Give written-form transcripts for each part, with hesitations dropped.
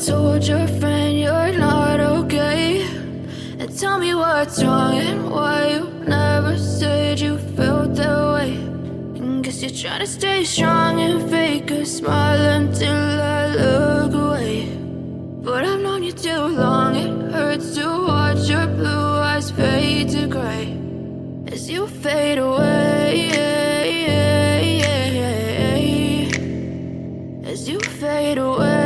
told your friend you're not okay? And tell me what's wrong and why you never said you felt that way. And guess you're trying to stay strong and fake a smile until I look away. But I've known you too long, it hurts to watch your blue eyes fade to gray as you fade away, as you fade away.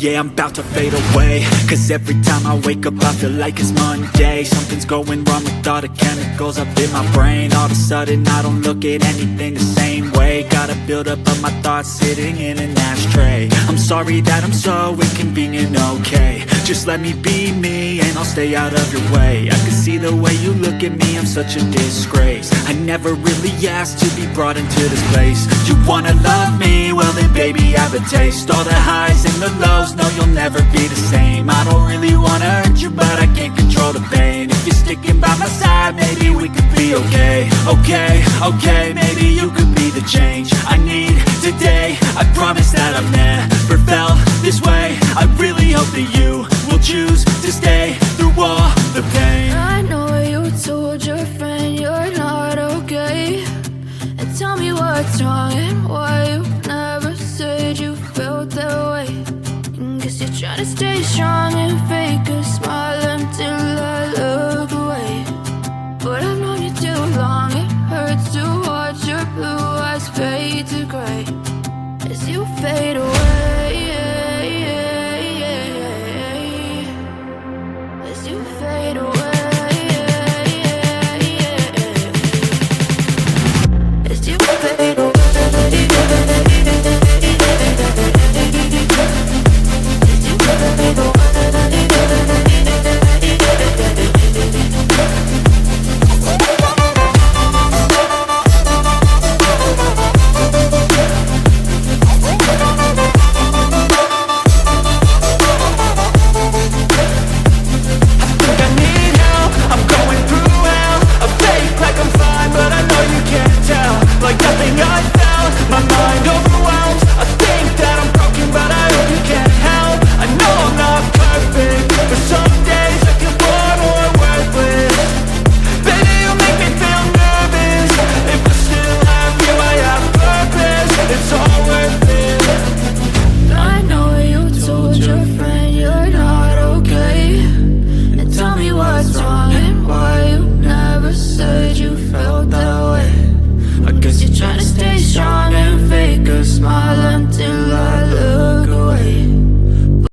Yeah, I'm about to fade away, cause every time I wake up I feel like it's Monday. Something's going wrong with all the chemicals up in my brain. All of a sudden I don't look at anything the same way. Got a buildup of my thoughts sitting in an ashtray. I'm sorry that I'm so inconvenient, okay? Just let me be me and I'll stay out of your way. I can see the way you look at me, I'm such a disgrace. I never really asked to be brought into this place. You wanna love me? Well then baby I have a taste. All the highs and the lows, no you'll never be the same. I don't really wanna hurt you but I can't control the pain. If you're sticking by my side maybe we could be okay. Okay, maybe you could be the change I need today. I promise that I've never felt this way. I really hope that you will choose to stay through all the pain. I know you told your friend you're not okay. And tell me what's wrong and why you never said you felt that way. And guess you're trying to stay strong and fake a smile until I look away. But I've known you too long, it hurts to watch your blue eyes fade to gray as you fade away, as you fade away, as you fade away. Smile until I look